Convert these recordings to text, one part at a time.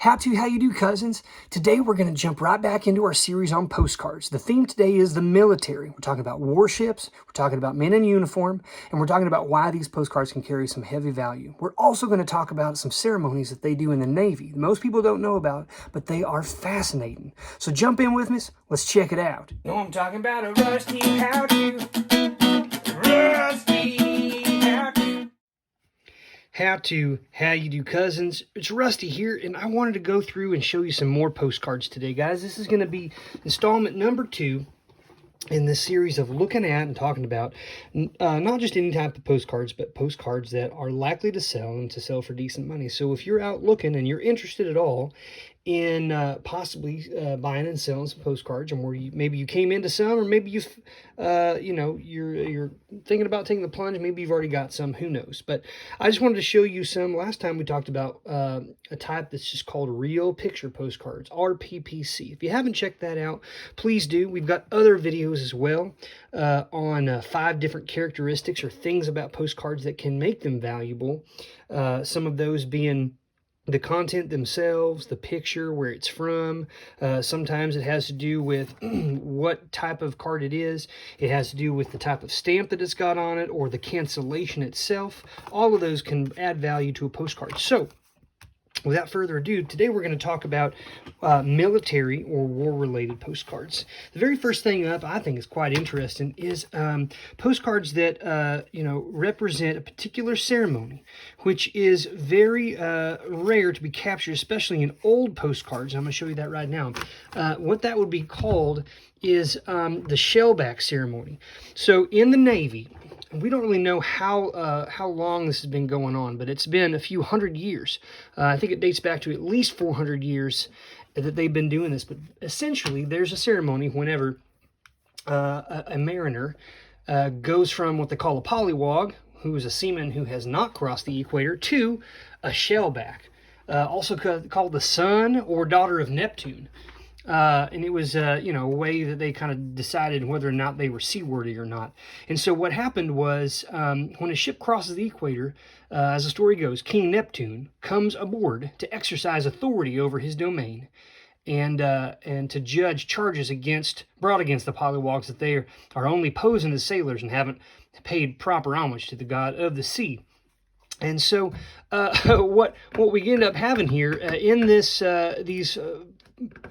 How you do, cousins? Today we're going to jump right back into our series on postcards. The theme today is the military. We're talking about warships, we're talking about men in uniform, and we're talking about why these postcards can carry some heavy value. We're also going to talk about some ceremonies that they do in the Navy. Most people don't know about, but they are fascinating. So jump in with me, let's check it out. No, I'm talking about a rusty how-to. Rusty how-to. How you do, cousins? It's Rusty here, and I wanted to go through and show you some more postcards today, guys. This is going to be installment number 2 in this series of looking at and talking about not just any type of postcards, but postcards that are likely to sell and to sell for decent money. So if you're out looking and you're interested at all in possibly buying and selling some postcards, and where maybe you came into some, or maybe you're thinking about taking the plunge, maybe you've already got some, who knows. But I just wanted to show you some. Last time we talked about a type that's just called real picture postcards, RPPC. If you haven't checked that out, please do. We've got other videos as well on 5 different characteristics or things about postcards that can make them valuable. Some of those being the content themselves, the picture, where it's from. Sometimes it has to do with what type of card it is. It has to do with the type of stamp that it's got on it, or the cancellation itself. All of those can add value to a postcard. So, without further ado, today we're going to talk about military or war-related postcards. The very first thing up, I think is quite interesting, is postcards that represent a particular ceremony, which is very rare to be captured, especially in old postcards. I'm going to show you that right now. What that would be called is the shellback ceremony. So in the Navy, we don't really know how long this has been going on, but it's been a few hundred years. I think it dates back to at least 400 years that they've been doing this. But essentially, there's a ceremony whenever a mariner goes from what they call a polywog, who is a seaman who has not crossed the equator, to a shellback, also called the son or daughter of Neptune. And it was, a way that they kind of decided whether or not they were seaworthy or not. And so what happened was, when a ship crosses the equator, as the story goes, King Neptune comes aboard to exercise authority over his domain and to judge charges brought against the polywogs that they are only posing as sailors and haven't paid proper homage to the god of the sea. And so what we end up having here in these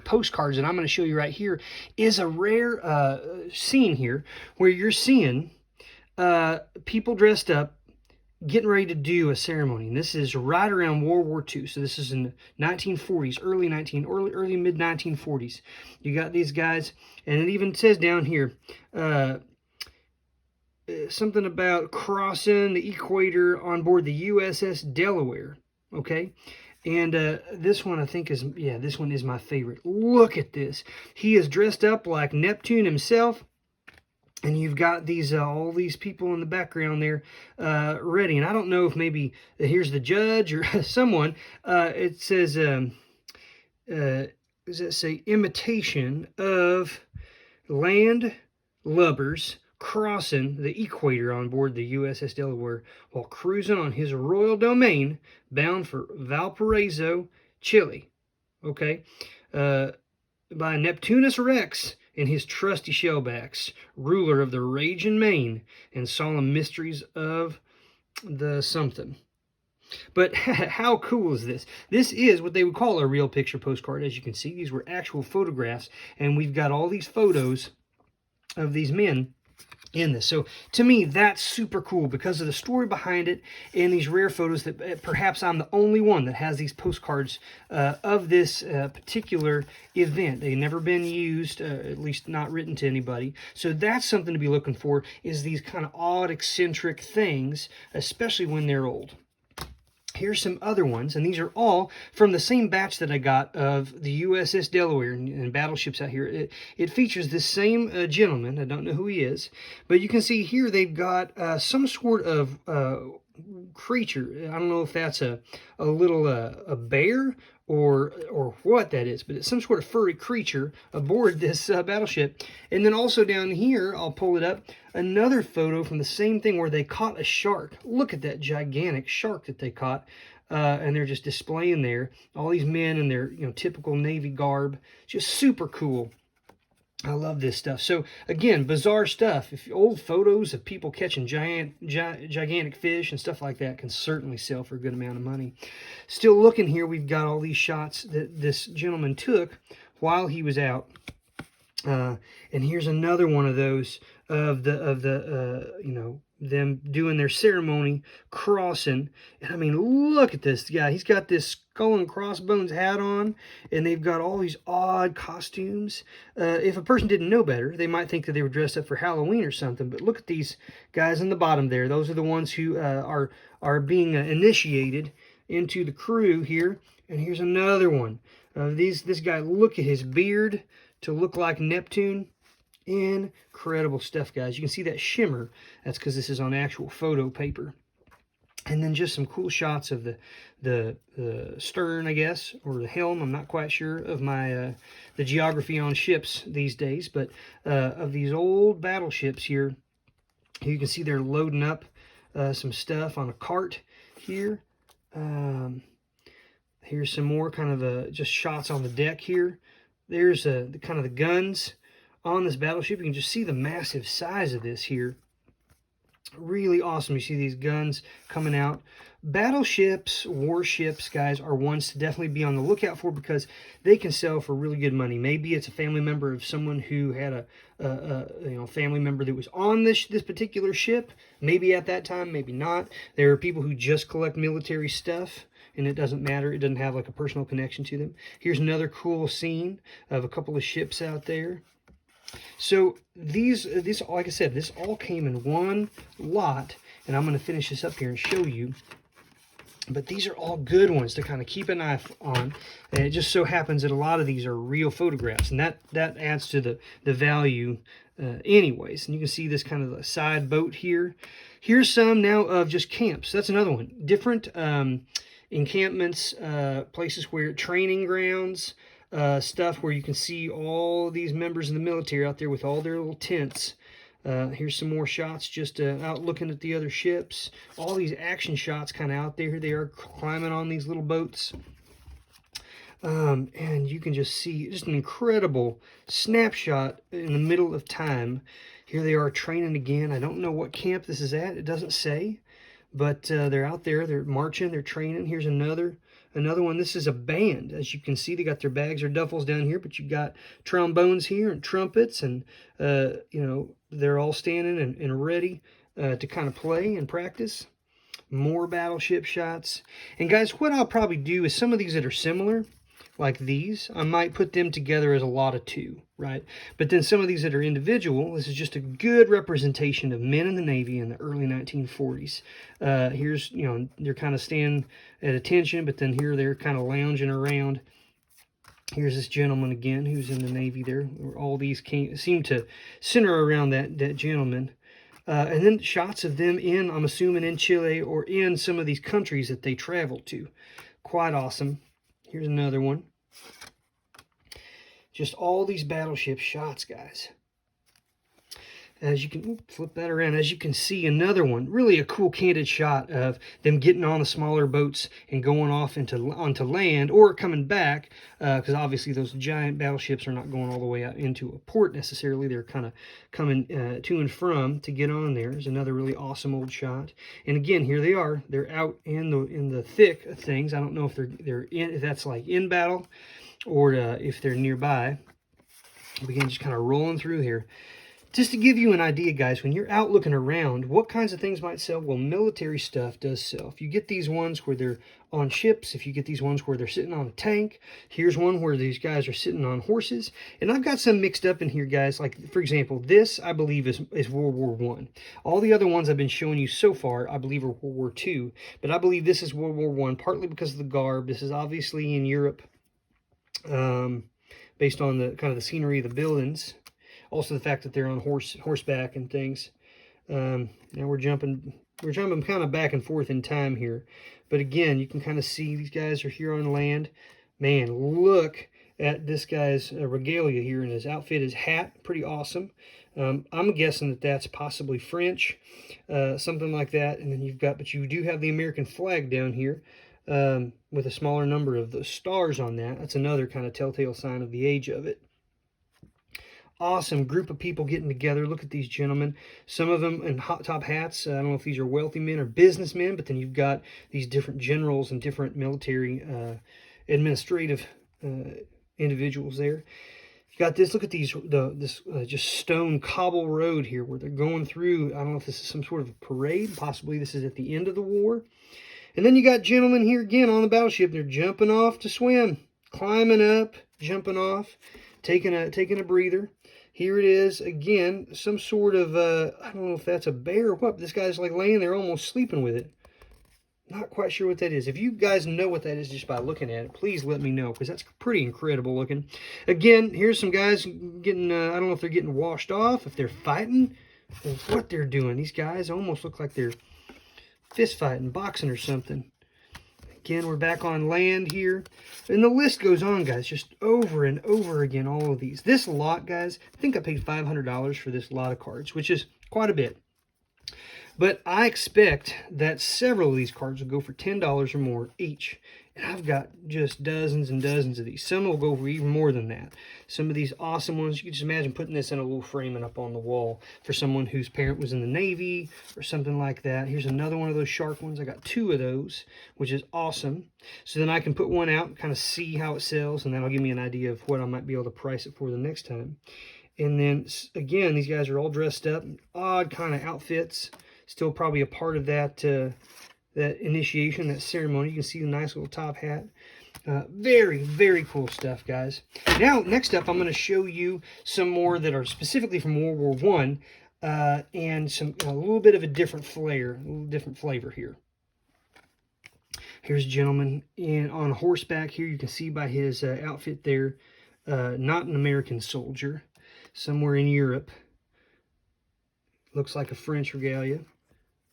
postcards that I'm going to show you right here is a rare scene here where you're seeing people dressed up getting ready to do a ceremony. And this is right around World War II. So this is in the 1940s, early mid 1940s. You got these guys, and it even says down here something about crossing the equator on board the USS Delaware. Okay. And this one I think this one is my favorite. Look at this. He is dressed up like Neptune himself. And you've got these all these people in the background there ready. And I don't know if maybe here's the judge or someone. It says, does that say imitation of land lubbers crossing the equator on board the USS Delaware while cruising on his royal domain bound for Valparaiso, Chile. Okay, by Neptunus Rex and his trusty shellbacks, ruler of the raging main and solemn mysteries of the something. But how cool is this? This is what they would call a real picture postcard. As you can see, these were actual photographs, and we've got all these photos of these men in this. So to me, that's super cool because of the story behind it and these rare photos that perhaps I'm the only one that has these postcards of this particular event. They've never been used, at least not written to anybody. So that's something to be looking for, is these kind of odd, eccentric things, especially when they're old. Here's some other ones, and these are all from the same batch that I got of the USS Delaware and battleships out here. It features this same gentleman. I don't know who he is, but you can see here they've got some sort of creature. I don't know if that's a little a bear or what that is, but it's some sort of furry creature aboard this battleship. And then also down here, I'll pull it up, another photo from the same thing where they caught a shark. Look at that gigantic shark that they caught and they're just displaying there all these men in their typical Navy garb. Just super cool. I love this stuff. So again, bizarre stuff. If old photos of people catching gigantic fish and stuff like that can certainly sell for a good amount of money. Still looking here, we've got all these shots that this gentleman took while he was out. And here's another one of those of the them doing their ceremony, crossing. And I mean, look at this guy. He's got this skull and crossbones hat on, and they've got all these odd costumes. If a person didn't know better, they might think that they were dressed up for Halloween or something. But look at these guys in the bottom there. Those are the ones who are being initiated into the crew here. And here's another one. This guy, look at his beard to look like Neptune. Incredible stuff, guys. You can see that shimmer. That's because this is on actual photo paper. And then just some cool shots of the stern, I guess, or the helm. I'm not quite sure of my the geography on ships these days, but of these old battleships here, you can see they're loading up some stuff on a cart here. Here's some more kind of just shots on the deck here. There's the kind of the guns on this battleship. You can just see the massive size of this here. Really awesome. You see these guns coming out. Battleships, warships, guys, are ones to definitely be on the lookout for because they can sell for really good money. Maybe it's a family member of someone who had a family member that was on this particular ship. Maybe at that time, maybe not. There are people who just collect military stuff, and it doesn't matter. It doesn't have like a personal connection to them. Here's another cool scene of a couple of ships out there. So these, like I said, this all came in one lot, and I'm going to finish this up here and show you. But these are all good ones to kind of keep an eye on. And it just so happens that a lot of these are real photographs, and that adds to the value anyways. And you can see this kind of a side boat here. Here's some now of just camps. That's another one. Different encampments, places where training grounds, stuff where you can see all these members of the military out there with all their little tents. Here's some more shots just out looking at the other ships. All these action shots kind of out there. They are climbing on these little boats. And you can just see just an incredible snapshot in the middle of time. Here they are training again. I don't know what camp this is at. It doesn't say. But they're out there. They're marching. They're training. Here's another one. This is a band. As you can see, they got their bags or duffels down here, but you got trombones here and trumpets, and they're all standing and ready to kind of play and practice. More battleship shots. And guys, what I'll probably do is some of these that are similar, like these, I might put them together as a lot of two, right? But then some of these that are individual, this is just a good representation of men in the Navy in the early 1940s. Here's, they're kind of standing at attention, but then here they're kind of lounging around. Here's this gentleman again who's in the Navy there. All these seem to center around that gentleman. And then shots of them in, I'm assuming, in Chile or in some of these countries that they traveled to. Quite awesome. Here's another one. Just all these battleship shots, guys. As you can flip that around, as you can see, another one, really a cool candid shot of them getting on the smaller boats and going off onto land or coming back, because obviously those giant battleships are not going all the way out into a port necessarily. They're kind of coming to and from to get on there. There's another really awesome old shot. And again, here they are. They're out in the thick of things. I don't know if if that's like in battle or if they're nearby. Again, just kind of rolling through here. Just to give you an idea, guys, when you're out looking around, what kinds of things might sell? Well, military stuff does sell. If you get these ones where they're on ships, if you get these ones where they're sitting on a tank, here's one where these guys are sitting on horses. And I've got some mixed up in here, guys. Like, for example, this, I believe, is World War I. All the other ones I've been showing you so far, I believe, are World War II. But I believe this is World War I, partly because of the garb. This is obviously in Europe, based on the kind of the scenery of the buildings. Also the fact that they're on horseback and things. Now we're jumping kind of back and forth in time here. But again, you can kind of see these guys are here on land. Man, look at this guy's regalia here in his outfit, his hat. Pretty awesome. I'm guessing that that's possibly French, something like that. And then but you do have the American flag down here. with a smaller number of the stars on that. That's another kind of telltale sign of the age of it. Awesome group of people getting together. Look at these gentlemen. Some of them in hot top hats. I don't know if these are wealthy men or businessmen, but then you've got these different generals and different military administrative individuals there. You got this. Look at these. This just stone cobble road here where they're going through. I don't know if this is some sort of a parade. Possibly this is at the end of the war. And then you got gentlemen here again on the battleship. They're jumping off to swim, climbing up, jumping off, taking a breather. Here it is again, some sort of I don't know if that's a bear or what. But this guy's like laying there almost sleeping with it. Not quite sure what that is. If you guys know what that is just by looking at it, please let me know, because that's pretty incredible looking. Again, here's some guys getting, I don't know if they're getting washed off, if they're fighting, or what they're doing. These guys almost look like they're fist fighting, boxing or something. Again, we're back on land here. And the list goes on, guys, just over and over again, all of these. This lot, guys, I think I paid $500 for this lot of cards, which is quite a bit. But I expect that several of these cards will go for $10 or more each. And I've got just dozens and dozens of these. Some will go for even more than that. Some of these awesome ones, you can just imagine putting this in a little frame and up on the wall for someone whose parent was in the Navy or something like that. Here's another one of those shark ones. I got 2 of those, which is awesome. So then I can put one out and kind of see how it sells, and that'll give me an idea of what I might be able to price it for the next time. And then, again, these guys are all dressed up, odd kind of outfits. Still probably a part of that that initiation, that ceremony. You can see the nice little top hat. Very, very cool stuff, guys. Now, next up, I'm going to show you some more that are specifically from World War I, and a little bit of a different flair, a little different flavor here. Here's a gentleman on horseback here. You can see by his outfit there, not an American soldier, somewhere in Europe. Looks like a French regalia.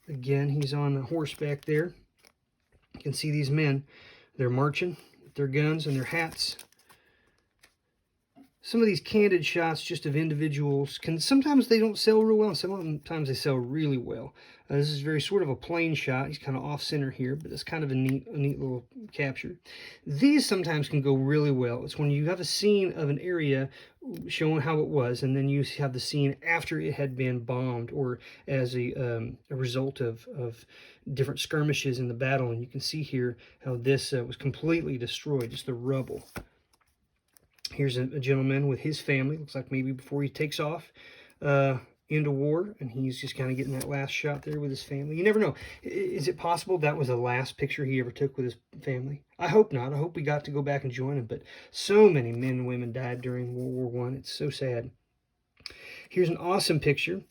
Again, he's on the horseback there. You can see these men. They're marching with their guns and their hats. Some of these candid shots just of individuals sometimes they don't sell real well, and sometimes they sell really well. This is very sort of a plain shot. He's kind of off center here, but it's kind of a neat little capture. These sometimes can go really well. It's when you have a scene of an area showing how it was, and then you have the scene after it had been bombed or as a result of different skirmishes in the battle. And you can see here how this was completely destroyed, just the rubble. Here's a gentleman with his family. Looks like maybe before he takes off into war, and he's just kind of getting that last shot there with his family. You never know. Is it possible that was the last picture he ever took with his family? I hope not. I hope we got to go back and join him. But so many men and women died during World War I. It's so sad. Here's an awesome picture.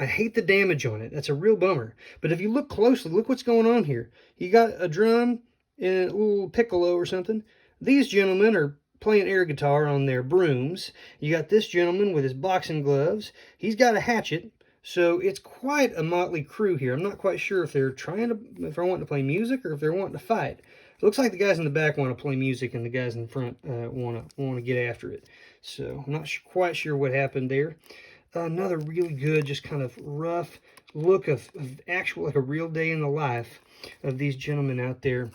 I hate the damage on it. That's a real bummer. But if you look closely, look what's going on here. You got a drum and a little piccolo or something. These gentlemen are playing air guitar on their brooms. You got this gentleman with his boxing gloves. He's got a hatchet. So it's quite a motley crew here. I'm not quite sure if they're wanting to play music or if they're wanting to fight. It looks like the guys in the back want to play music and the guys in the front want to get after it. So I'm not quite sure what happened there. Another really good, just kind of rough look of actual, like a real day in the life of these gentlemen out there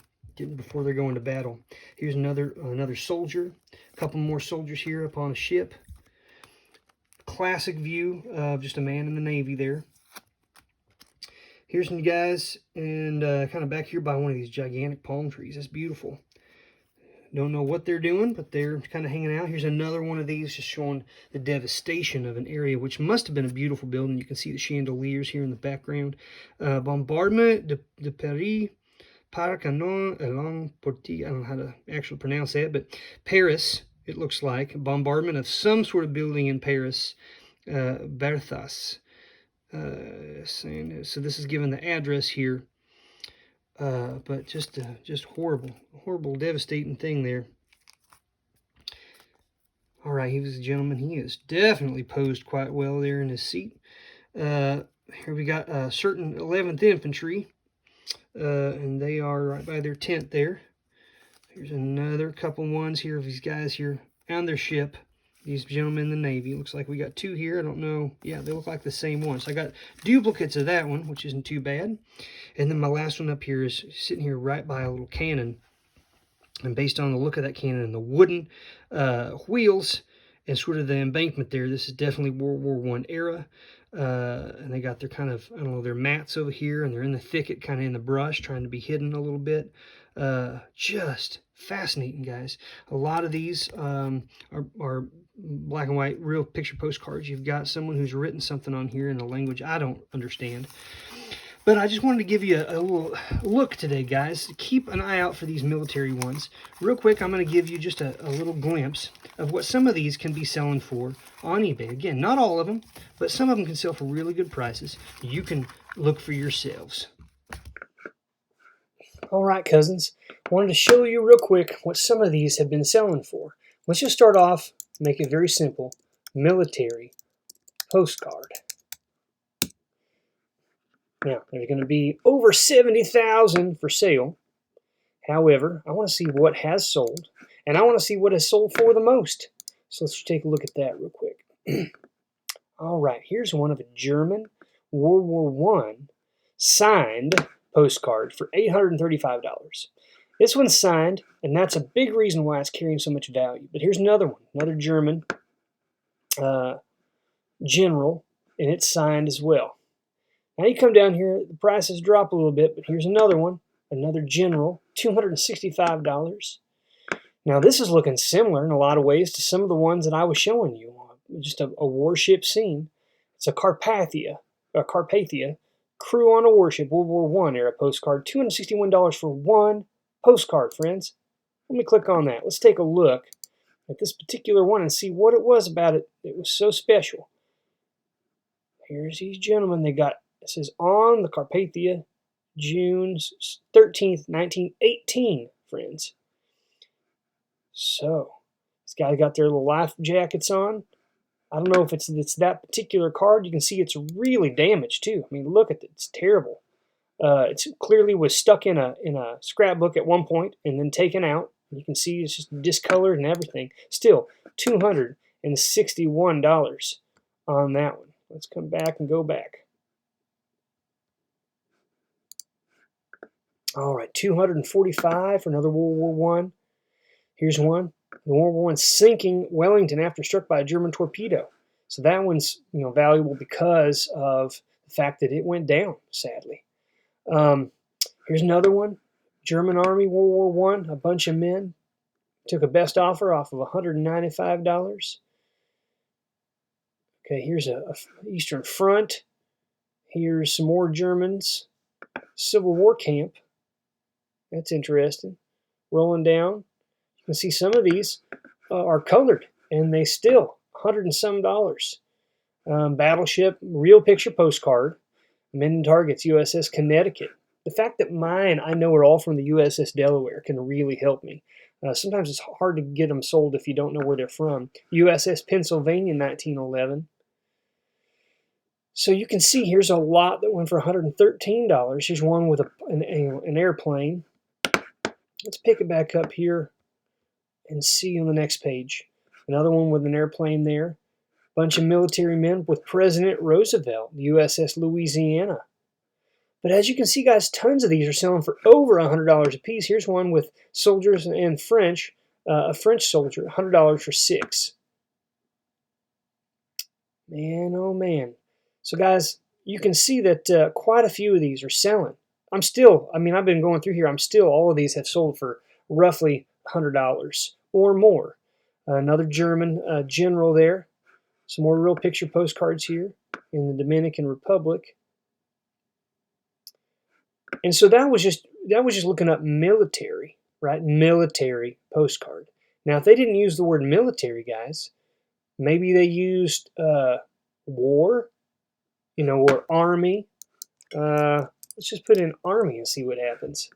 before they're going to battle. Here's another soldier. A couple more soldiers here up on a ship. Classic view of just a man in the Navy there. Here's some guys, and kind of back here by one of these gigantic palm trees. That's beautiful. Don't know what they're doing, but they're kind of hanging out. Here's another one of these, just showing the devastation of an area, which must have been a beautiful building. You can see the chandeliers here in the background. Bombardment de Paris. Par canon along Porti, I don't know how to actually pronounce that, but Paris, it looks like. Bombardment of some sort of building in Paris, Berthas. So this is given the address here, but just horrible, devastating thing there. All right, he was a gentleman. He is definitely posed quite well there in his seat. Here we got a certain 11th Infantry. And they are right by their tent there. Here's another couple ones here of these guys here on their ship. These gentlemen in the Navy. Looks like we got two here. I don't know. Yeah, they look like the same one. So I got duplicates of that one, which isn't too bad. And then my last one up here is sitting here right by a little cannon. And based on the look of that cannon and the wooden wheels and sort of the embankment there, this is definitely World War I era. And they got their kind of, I don't know, their mats over here, and they're in the thicket, kind of in the brush, trying to be hidden a little bit. Just fascinating, guys. A lot of these are black and white, real picture postcards. You've got someone who's written something on here in a language I don't understand. But I just wanted to give you a little look today, guys. Keep an eye out for these military ones. Real quick, I'm going to give you just a little glimpse of what some of these can be selling for on eBay. Again, not all of them, but some of them can sell for really good prices. You can look for yourselves. All right, cousins. Wanted to show you real quick what some of these have been selling for. Let's just start off, make it very simple. Military postcard. Now, there's going to be over 70,000 for sale. However, I want to see what has sold, and I want to see what has sold for the most. So let's take a look at that real quick. All right, here's one of a German World War I signed postcard for $835. This one's signed, and that's a big reason why it's carrying so much value. But here's another one, another German general, and it's signed as well. Now you come down here, the prices drop a little bit, but here's another one, another general, $265. Now this is looking similar in a lot of ways to some of the ones that I was showing you. Just a warship scene. It's a Carpathia crew on a warship, World War I era postcard, $261 for one postcard, friends. Let me click on that. Let's take a look at this particular one and see what it was about it that was so special. Here's these gentlemen. They got, it says on the Carpathia, June 13th, 1918, friends. So, this guy got their little life jackets on. I don't know if it's that particular card. You can see it's really damaged too. I mean, look at it. It's terrible. It clearly was stuck in a scrapbook at one point and then taken out. You can see it's just discolored and everything. Still, $261 on that one. Let's come back and go back. All right, $245 for another World War I. Here's one. The World War I sinking Wellington after struck by a German torpedo. So that one's valuable because of the fact that it went down, sadly. Here's another one. German Army, World War I, a bunch of men. Took a best offer off of $195. Okay, here's a Eastern Front. Here's some more Germans. Civil War camp. That's interesting. Rolling down. You can see some of these are colored, and they still $100 and some. Battleship, real picture postcard. Men and Targets, USS Connecticut. The fact that mine, I know, are all from the USS Delaware can really help me. Sometimes it's hard to get them sold if you don't know where they're from. USS Pennsylvania, 1911. So you can see here's a lot that went for $113. Here's one with an airplane. Let's pick it back up here and see on the next page. Another one with an airplane there. Bunch of military men with President Roosevelt, the USS Louisiana. But as you can see, guys, tons of these are selling for over $100 a piece. Here's one with soldiers and French, a French soldier, $100 for 6. Man, oh man. So guys, you can see that quite a few of these are selling. I've been going through here. All of these have sold for roughly $100 or more. Another German general there. Some more real picture postcards here in the Dominican Republic. And so that was just looking up military, right? Military postcard. Now, if they didn't use the word military, guys, maybe they used war, or army. Let's just put in army and see what happens.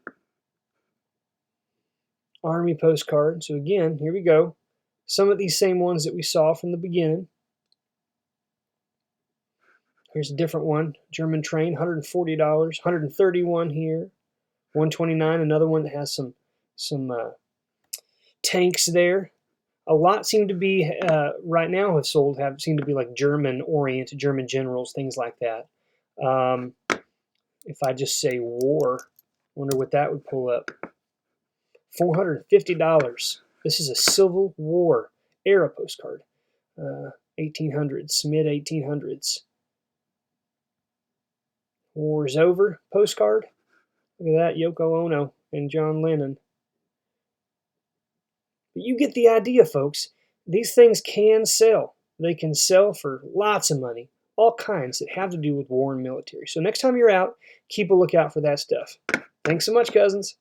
Army postcard. So again, here we go. Some of these same ones that we saw from the beginning. Here's a different one. German train, $140. $131 here. $129. Another one that has some tanks there. A lot seem to be, right now seem to be like German-oriented, German generals, things like that. If I just say war, wonder what that would pull up. $450. This is a Civil War era postcard. 1800s, mid-1800s. War's over postcard. Look at that, Yoko Ono and John Lennon. But you get the idea, folks. These things can sell. They can sell for lots of money, all kinds that have to do with war and military. So next time you're out, keep a lookout for that stuff. Thanks so much, cousins.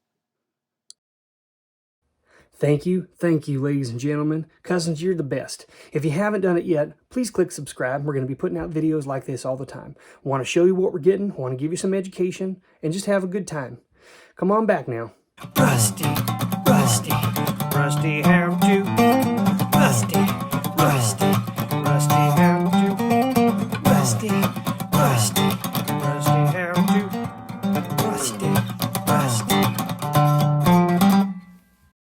Thank you, ladies and gentlemen. Cousins, you're the best. If you haven't done it yet, please click subscribe. We're going to be putting out videos like this all the time. Want to show you what we're getting, want to give you some education, and just have a good time. Come on back now. Rusty, Rusty, Rusty hair.